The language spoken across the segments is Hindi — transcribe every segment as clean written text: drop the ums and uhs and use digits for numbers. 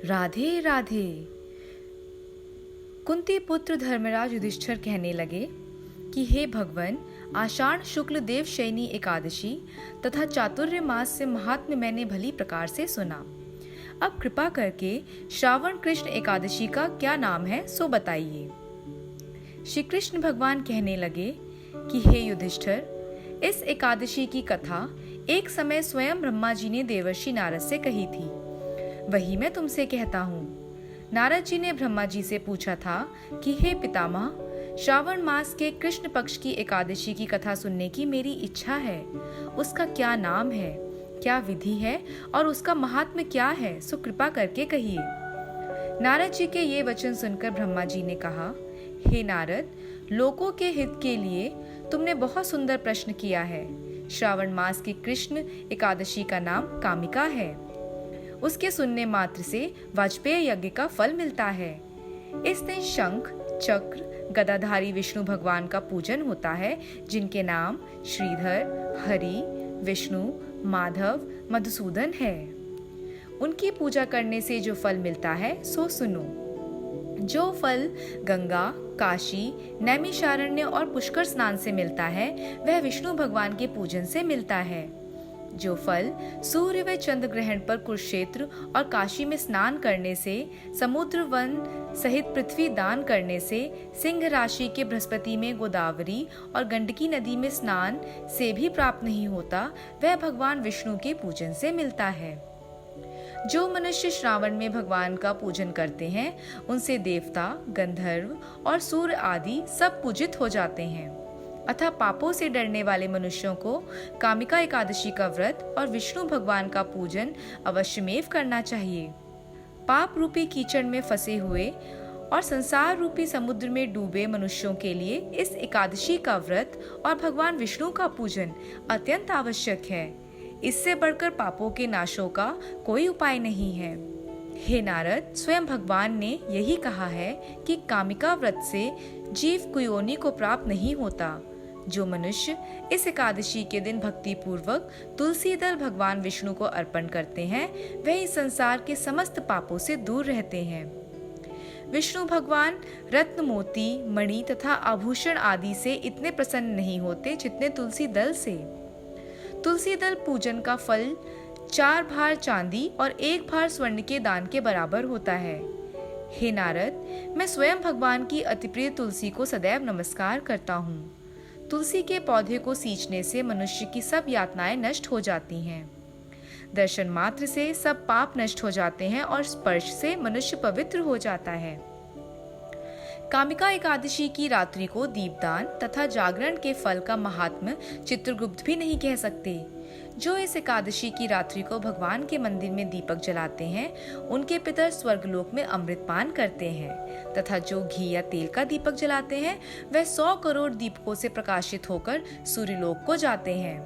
राधे राधे। कुंती पुत्र धर्मराज युधिष्ठिर कहने लगे कि हे भगवान, आषाढ़ शुक्ल देव शयनी एकादशी तथा चातुर्य मास से महात्म्य मैंने भली प्रकार से सुना। अब कृपा करके श्रावण कृष्ण एकादशी का क्या नाम है सो बताइए। श्री कृष्ण भगवान कहने लगे कि हे युधिष्ठिर, इस एकादशी की कथा एक समय स्वयं ब्रह्मा जी ने देवर्षि नारद से कही थी, वही मैं तुमसे कहता हूँ। नारद जी ने ब्रह्मा जी से पूछा था कि हे पितामह, श्रावण मास के कृष्ण पक्ष की एकादशी की कथा सुनने की मेरी इच्छा है। उसका क्या नाम है, क्या विधि है और उसका महात्म्य क्या है, सो कृपा करके कहिए। नारद जी के ये वचन सुनकर ब्रह्मा जी ने कहा, हे नारद, लोकों के हित के लिए तुमने बहुत सुंदर प्रश्न किया है। श्रावण मास की कृष्ण एकादशी का नाम कामिका है। उसके सुनने मात्र से वाजपेय यज्ञ का फल मिलता है। इस दिन शंख, चक्र, गदाधारी विष्णु भगवान का पूजन होता है, जिनके नाम श्रीधर, हरि, विष्णु, माधव, मधुसूदन है। उनकी पूजा करने से जो फल मिलता है सो सुनो। जो फल गंगा, काशी, नैमिषारण्य और पुष्कर स्नान से मिलता है, वह विष्णु भगवान के पूजन से मिलता है। जो फल सूर्य व चंद्र ग्रहण पर कुरुक्षेत्र और काशी में स्नान करने से, समुद्र वन सहित पृथ्वी दान करने से, सिंह राशि के बृहस्पति में गोदावरी और गंडकी नदी में स्नान से भी प्राप्त नहीं होता, वह भगवान विष्णु के पूजन से मिलता है। जो मनुष्य श्रावण में भगवान का पूजन करते हैं, उनसे देवता, गंधर्व और सूर्य आदि सब पूजित हो जाते हैं। अतः पापों से डरने वाले मनुष्यों को कामिका एकादशी का व्रत और विष्णु भगवान का पूजन अवश्यमेव करना चाहिए। पाप रूपी कीचड़ में फंसे हुए और संसार रूपी समुद्र में डूबे मनुष्यों के लिए इस एकादशी का व्रत और भगवान विष्णु का पूजन अत्यंत आवश्यक है। इससे बढ़कर पापों के नाशों का कोई उपाय नहीं है। हे नारद, स्वयं भगवान ने यही कहा है कि कामिका व्रत से जीव कुयोनि को प्राप्त नहीं होता। जो मनुष्य इस एकादशी के दिन भक्ति पूर्वक तुलसी दल भगवान विष्णु को अर्पण करते हैं, वह इस संसार के समस्त पापों से दूर रहते हैं। विष्णु भगवान रत्न, मोती, मणि तथा आभूषण आदि से इतने प्रसन्न नहीं होते जितने तुलसी दल से। तुलसी दल पूजन का फल 4 भार चांदी और 1 भार स्वर्ण के दान के बराबर होता है। हे नारद, मैं स्वयं भगवान की अतिप्रिय तुलसी को सदैव नमस्कार करता हूँ। तुलसी के पौधे को सींचने से मनुष्य की सब यातनाएं नष्ट हो जाती हैं। दर्शन मात्र से सब पाप नष्ट हो जाते हैं और स्पर्श से मनुष्य पवित्र हो जाता है। कामिका एकादशी की रात्रि को दीपदान तथा जागरण के फल का महात्म्य चित्रगुप्त भी नहीं कह सकते। जो इस एकादशी की रात्रि को भगवान के मंदिर में दीपक जलाते हैं, उनके पितर स्वर्गलोक में अमृत पान करते हैं, तथा जो घी या तेल का दीपक जलाते हैं, वह 100 करोड़ दीपकों से प्रकाशित होकर सूर्यलोक को जाते हैं।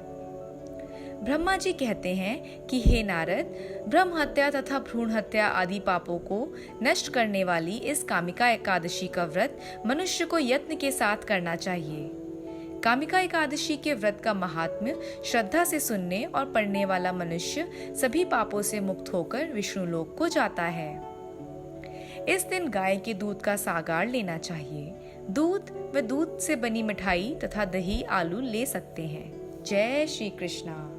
ब्रह्मा जी कहते हैं कि हे नारद, ब्रह्म हत्या तथा भ्रूण हत्या आदि पापों को नष्ट करने वाली इस कामिका एकादशी का व्रत मनुष्य को यत्न के साथ करना चाहिए। कामिका एकादशी के व्रत का महात्म्य श्रद्धा से सुनने और पढ़ने वाला मनुष्य सभी पापों से मुक्त होकर विष्णु लोक को जाता है। इस दिन गाय के दूध का सागार लेना चाहिए। दूध व दूध से बनी मिठाई तथा दही, आलू ले सकते हैं। जय श्री कृष्णा।